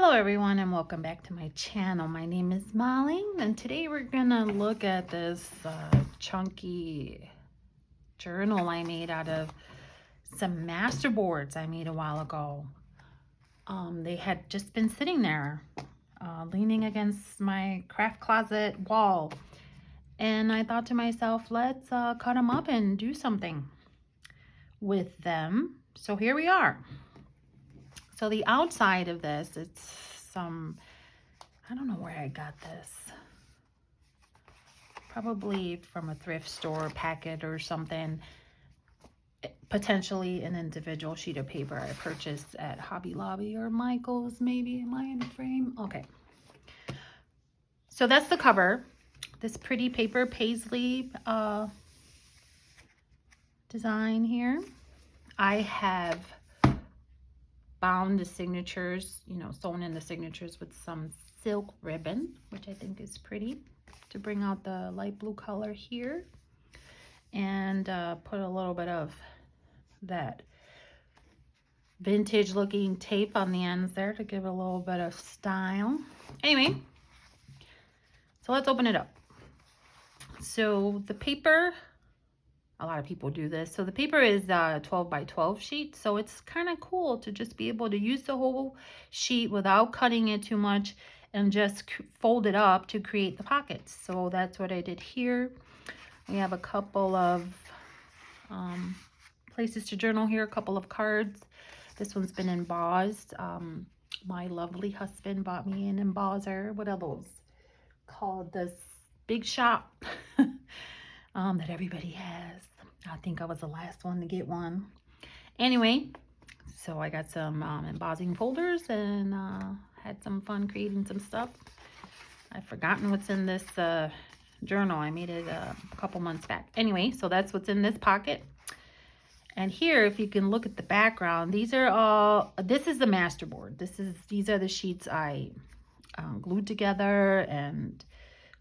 Hello everyone and welcome back to my channel. My name is Molly and today we're gonna look at this chunky journal I made out of some master boards I made a while ago. They had just been sitting there leaning against my craft closet wall, and I thought to myself, let's cut them up and do something with them. So here we are. So the outside of this, it's some, I don't know where I got this. Probably from a thrift store packet or something. Potentially an individual sheet of paper I purchased at Hobby Lobby or Michael's maybe. Am I in the frame? Okay. So that's the cover. This pretty paper paisley design here. I have bound the signatures, sewn in the signatures with some silk ribbon, which I think is pretty, to bring out the light blue color here, and put a little bit of that vintage looking tape on the ends there to give it a little bit of style. Anyway, so let's open it up. So the paper, a lot of people do this. So the paper is 12 by 12 sheet. So it's kind of cool to just be able to use the whole sheet without cutting it too much and just fold it up to create the pockets. So that's what I did here. We have a couple of places to journal here, a couple of cards. This one's been embossed. My lovely husband bought me an embosser. What are those called? This Big Shop that everybody has. I think I was the last one to get one. Anyway, so I got some embossing folders and had some fun creating some stuff. I've forgotten what's in this journal. I made it a couple months back. Anyway, so that's what's in this pocket. And here, if you can look at the background, these are all, this is the master board. These are the sheets I glued together and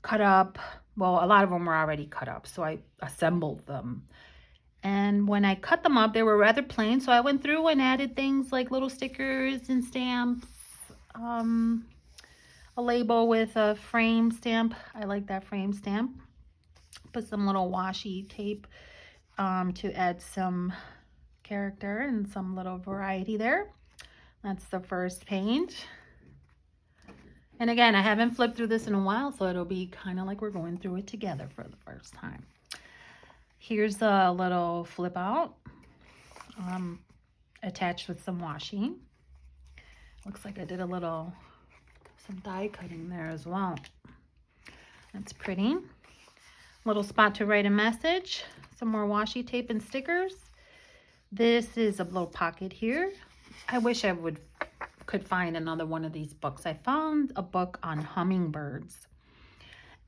cut up. Well, a lot of them were already cut up, so I assembled them. And when I cut them up, they were rather plain, so I went through and added things like little stickers and stamps, a label with a frame stamp. I like that frame stamp. Put some little washi tape to add some character and some little variety there. That's the first page. And again, I haven't flipped through this in a while, so it'll be kind of like we're going through it together for the first time. Here's a little flip out attached with some washi. Looks like I did some die cutting there as well. That's pretty. Little spot to write a message. Some more washi tape and stickers. This is a little pocket here. I wish I could find another one of these books. I found a book on hummingbirds,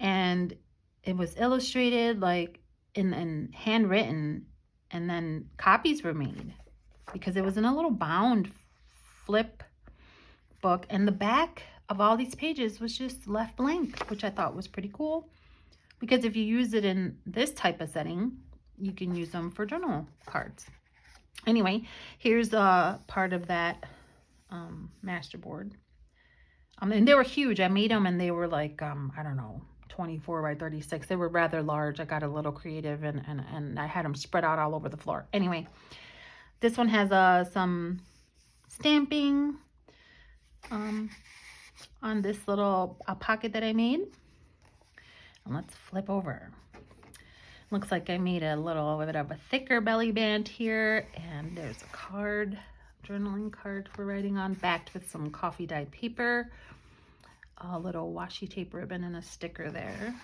and it was illustrated like in handwritten, and then copies were made because it was in a little bound flip book, and the back of all these pages was just left blank, which I thought was pretty cool, because if you use it in this type of setting, you can use them for journal cards. Anyway, here's a part of that master board. And they were huge. I made them and they were like, I don't know, 24 by 36. They were rather large. I got a little creative and I had them spread out all over the floor. Anyway, this one has some stamping on this little pocket that I made. And let's flip over. Looks like I made a little bit of a thicker belly band here, and there's a card, journaling card for writing on, backed with some coffee dyed paper, a little washi tape ribbon and a sticker there,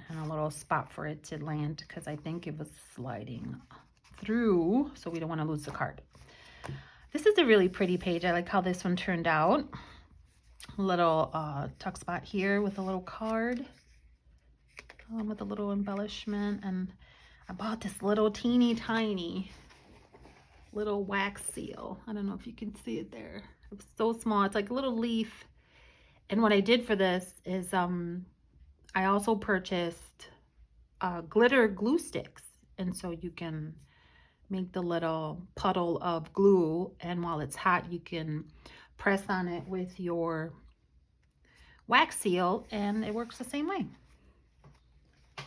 and a little spot for it to land because I think it was sliding through, so we don't want to lose the card. This is a really pretty page. I like how this one turned out. A little tuck spot here with a little card. With a little embellishment, and I bought this little teeny tiny little wax seal. I don't know if you can see it there. It's so small. It's like a little leaf. And what I did for this is I also purchased glitter glue sticks, and so you can make the little puddle of glue, and while it's hot you can press on it with your wax seal and it works the same way.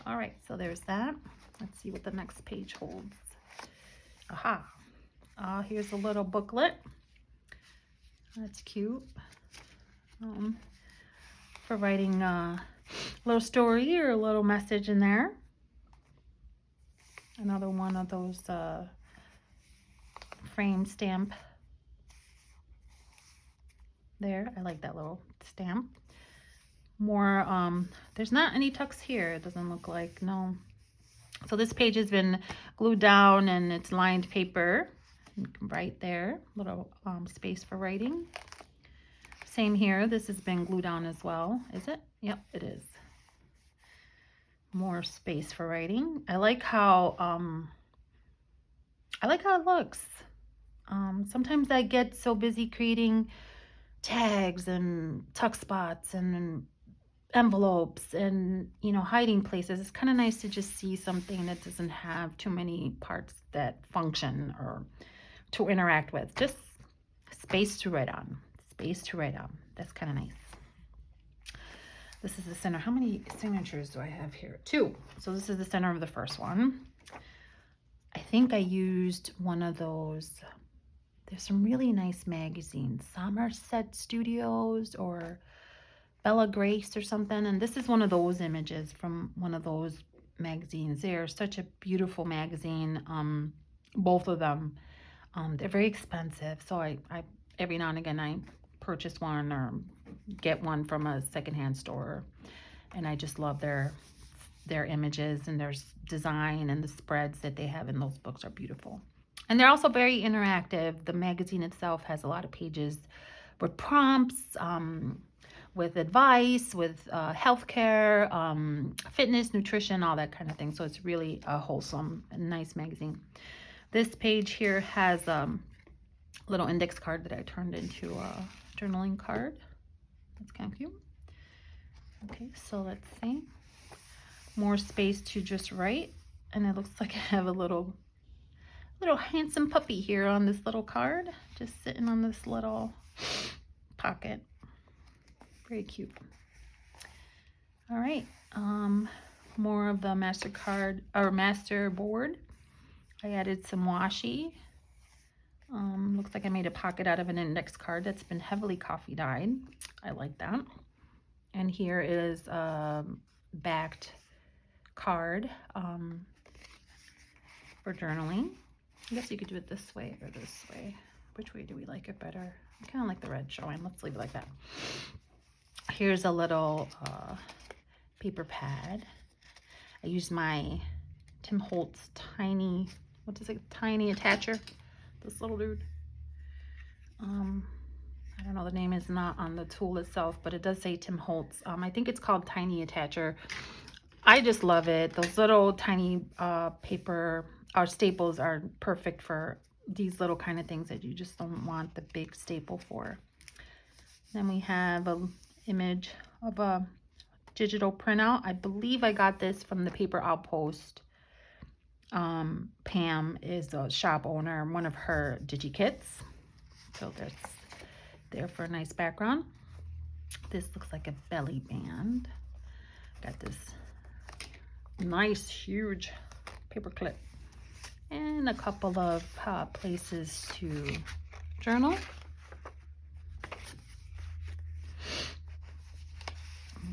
All right, so there's that. Let's see what the next page holds. Aha. Here's a little booklet. That's cute. For writing a little story or a little message in there. Another one of those frame stamp there. I like that little stamp. More, there's not any tucks here. It doesn't look like, no. So this page has been glued down and it's lined paper. You can write there, little space for writing. Same here. This has been glued down as well. Is it? Yep, it is. More space for writing. I like how it looks. Sometimes I get so busy creating tags and tuck spots and envelopes and, you know, hiding places. It's kind of nice to just see something that doesn't have too many parts that function or to interact with. Just space to write on. Space to write on. That's kind of nice. This is the center. How many signatures do I have here? 2. So this is the center of the first one. I think I used one of those. There's some really nice magazines. Somerset Studios or Bella Grace or something. And this is one of those images from one of those magazines. They're such a beautiful magazine. Both of them. They're very expensive. So I every now and again I purchase one or get one from a secondhand store. And I just love their images and their design, and the spreads that they have in those books are beautiful. And they're also very interactive. The magazine itself has a lot of pages with prompts, with advice, with healthcare, fitness, nutrition, all that kind of thing. So it's really a wholesome and nice magazine. This page here has a little index card that I turned into a journaling card. That's kind of cute. Okay, so let's see. More space to just write. And it looks like I have a little handsome puppy here on this little card, just sitting on this little pocket. Very cute. All right, more of the MasterCard or master board. I added some washi. Looks like I made a pocket out of an index card that's been heavily coffee dyed. I like that. And here is a backed card for journaling. I guess you could do it this way or this way. Which way do we like it better? I kind of like the red showing. Let's leave it like that. Here's a little paper pad. I used my Tim Holtz tiny, what is it? Tiny attacher. This little dude. I don't know, the name is not on the tool itself, but it does say Tim Holtz. I think it's called Tiny Attacher. I just love it. Those little tiny paper or staples are perfect for these little kind of things that you just don't want the big staple for. Then we have an image of a digital printout. I believe I got this from the Paper Outpost. Pam is a shop owner, one of her DigiKits. So that's there for a nice background. This looks like a belly band. Got this nice huge paper clip and a couple of places to journal.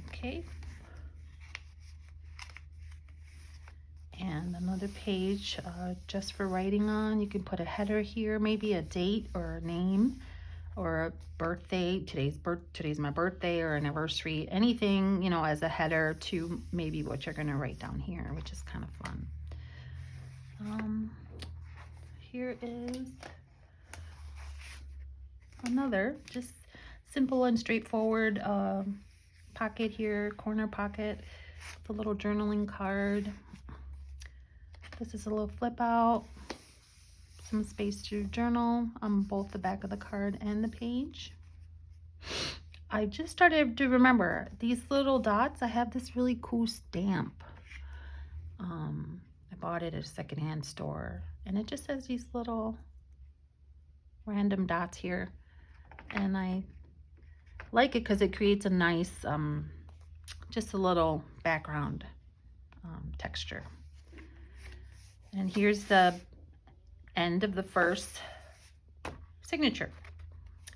Okay, and another page just for writing on. You can put a header here, maybe a date or a name or a birthday. Today's my birthday or anniversary, anything, you know, as a header to maybe what you're going to write down here, which is kind of fun. Here is another just simple and straightforward pocket here, corner pocket, the little journaling card. This is a little flip out, some space to journal on both the back of the card and the page. I just started to remember these little dots. I have this really cool stamp. I bought it at a secondhand store, and it just has these little random dots here. and I like it because it creates a nice, just a little background texture. And here's the end of the first signature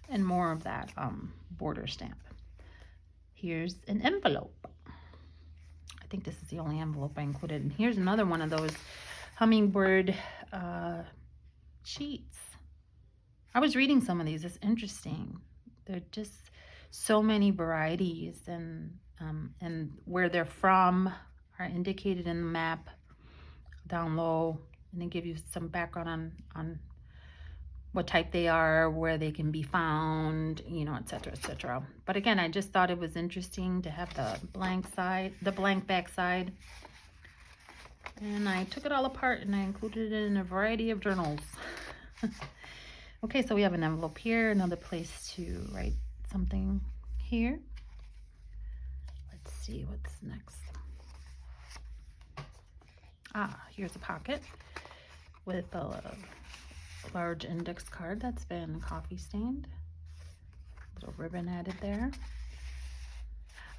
and more of that border stamp. Here's an envelope. I think this is the only envelope I included. And here's another one of those hummingbird sheets. I was reading some of these. It's interesting. They're just so many varieties, and where they're from are indicated in the map down low, and they give you some background on what type they are, where they can be found, you know, etc., etc. But again, I just thought it was interesting to have the blank back side. And I took it all apart and I included it in a variety of journals. Okay, so we have an envelope here, another place to write something here. Let's see what's next. Here's a pocket with a large index card that's been coffee stained. Little ribbon added there.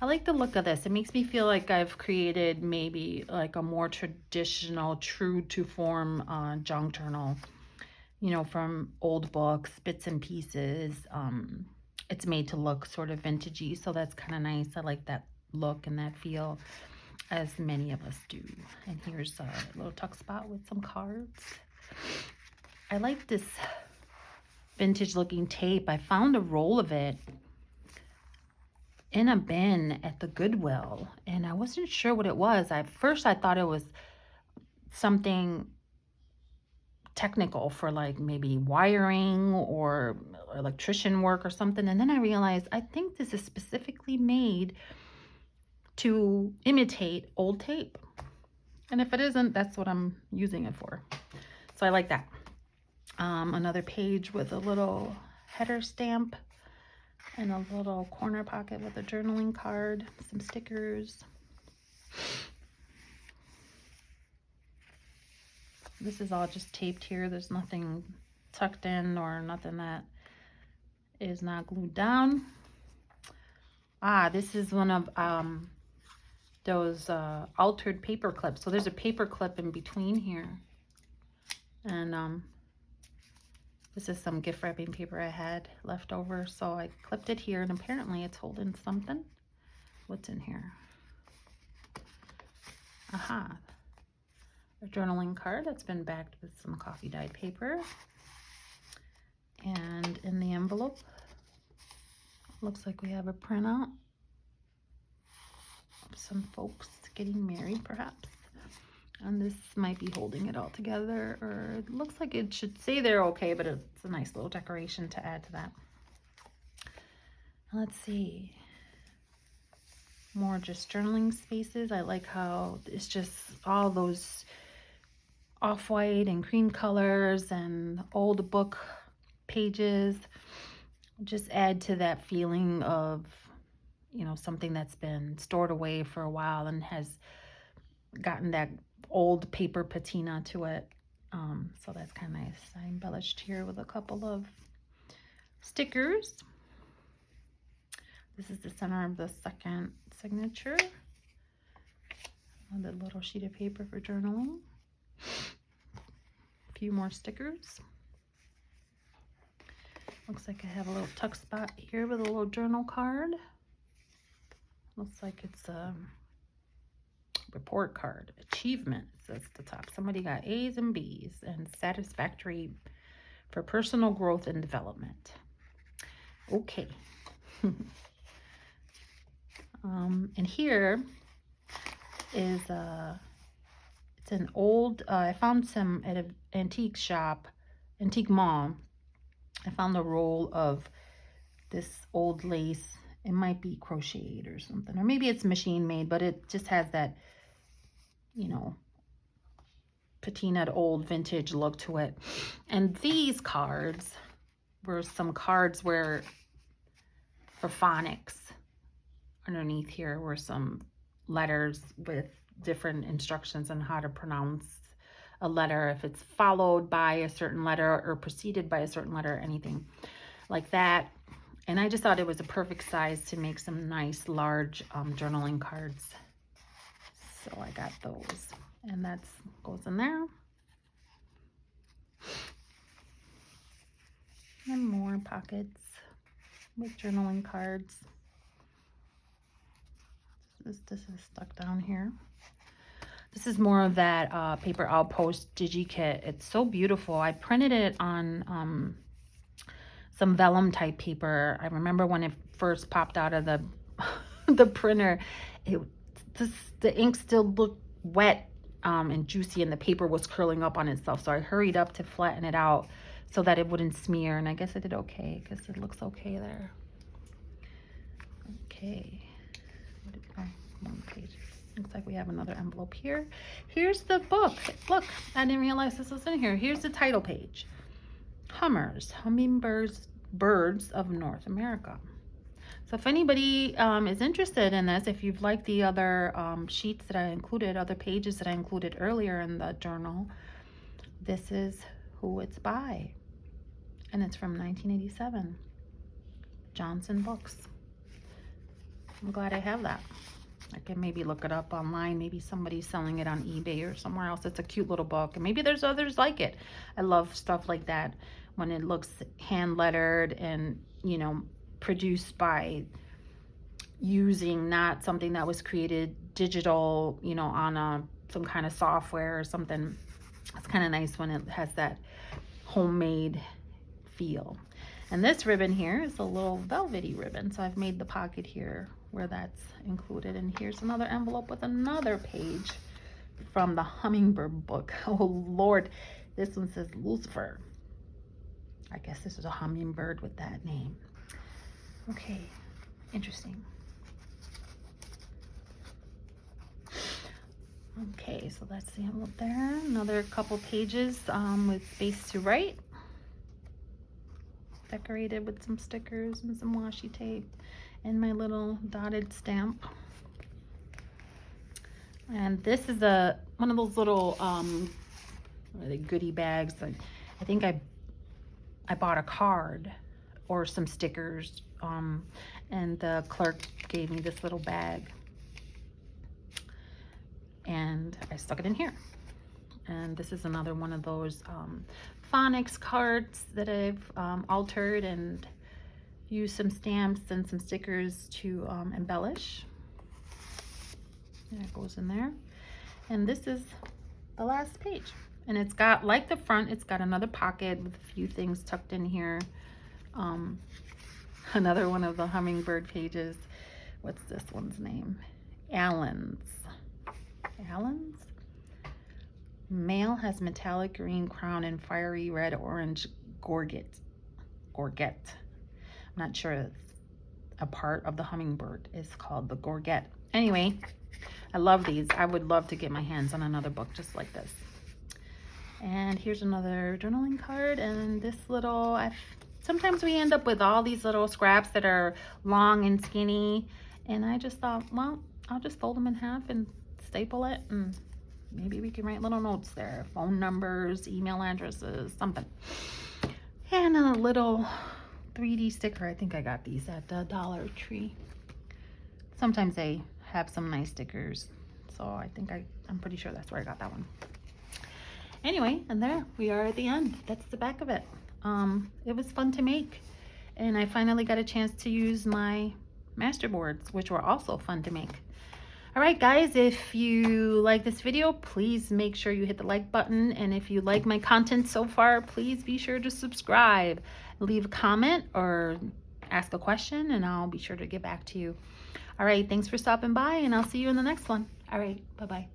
I like the look of this. It makes me feel like I've created maybe like a more traditional, true to form junk journal, you know, from old books, bits and pieces. It's made to look sort of vintagey, so that's kind of nice. I like that look and that feel, as many of us do. And here's a little tuck spot with some cards. I like this vintage looking tape. I found a roll of it in a bin at the Goodwill, and I wasn't sure what it was. At first I thought it was something technical for like maybe wiring or electrician work or something, and then I realized I think this is specifically made to imitate old tape, and if it isn't, that's what I'm using it for. So I like that. Another page with a little header stamp and a little corner pocket with a journaling card, some stickers. This is all just taped here. There's nothing tucked in or nothing that is not glued down. This is one of those altered paper clips. So there's a paper clip in between here. And this is some gift wrapping paper I had left over, so I clipped it here, and apparently it's holding something. What's in here? A journaling card that's been backed with some coffee dyed paper. And in the envelope, looks like we have a printout of some folks getting married, perhaps. And this might be holding it all together, or it looks like it should say they're okay, but it's a nice little decoration to add to that. Let's see. More just journaling spaces. I like how it's just all those off-white and cream colors and old book pages just add to that feeling of, you know, something that's been stored away for a while and has gotten that old paper patina to it. So that's kind of nice. I embellished here with a couple of stickers. This is the center of the second signature. Another little sheet of paper for journaling. A few more stickers. Looks like I have a little tuck spot here with a little journal card. Looks like it's a report card. Achievement says at the top. Somebody got A's and B's and satisfactory for personal growth and development. Okay. And here is it's an old, I found some at an antique shop, antique mall. I found a roll of this old lace. It might be crocheted or something, or maybe it's machine made, but it just has that, you know, patinaed old vintage look to it. And these cards were some cards where, for phonics, underneath here were some letters with different instructions on how to pronounce a letter, if it's followed by a certain letter or preceded by a certain letter, anything like that. And I just thought it was a perfect size to make some nice large journaling cards. So I got those, and that goes in there. And more pockets with journaling cards. This is stuck down here. This is more of that Paper Outpost DigiKit. It's so beautiful. I printed it on some vellum type paper. I remember when it first popped out of the the printer, the ink still looked wet and juicy, and the paper was curling up on itself. So I hurried up to flatten it out so that it wouldn't smear, and I guess I did okay because it looks okay there. Okay, one page. Looks like we have another envelope here. Here's the book. Look, I didn't realize this was in here. Here's the title page. Hummers, Hummingbirds, Birds of North America. So if anybody is interested in this, if you've liked the other sheets that I included, other pages that I included earlier in the journal, this is who it's by. And it's from 1987. Johnson Books. I'm glad I have that. I can maybe look it up online. Maybe somebody's selling it on eBay or somewhere else. It's a cute little book, and maybe there's others like it. I love stuff like that when it looks hand lettered and, you know, produced by using not something that was created digital, you know, on some kind of software or something. It's kind of nice when it has that homemade feel. And this ribbon here is a little velvety ribbon, so I've made the pocket here where that's included. And here's another envelope with another page from the Hummingbird book. Oh Lord, this one says Lucifer. I guess this is a hummingbird with that name. Okay, interesting. Okay, so that's the envelope there. Another couple pages with space to write. Decorated with some stickers and some washi tape and my little dotted stamp. And this is one of those little goodie bags. I think I bought a card or some stickers, and the clerk gave me this little bag, and I stuck it in here. And this is another one of those phonics cards that I've altered and used some stamps and some stickers to embellish. And it goes in there. And this is the last page. And it's got, like the front, it's got another pocket with a few things tucked in here. Another one of the hummingbird pages. What's this one's name? Allen's. Allen's? Male has metallic green crown and fiery red orange gorget. I'm not sure a part of the hummingbird is called the gorget. Anyway, I love these. I would love to get my hands on another book just like this. And here's another journaling card, and this little, sometimes we end up with all these little scraps that are long and skinny, and I just thought, well, I'll just fold them in half and staple it, and maybe we can write little notes there, phone numbers, email addresses, something. And a little 3D sticker. I think I got these at the Dollar Tree. Sometimes they have some nice stickers, so I think I'm pretty sure that's where I got that one. Anyway, and there we are at the end. That's the back of it. It was fun to make, and I finally got a chance to use my masterboards, which were also fun to make. All right, guys, if you like this video, please make sure you hit the like button. And if you like my content so far, please be sure to subscribe, leave a comment, or ask a question, and I'll be sure to get back to you. All right, thanks for stopping by, and I'll see you in the next one. All right, bye-bye.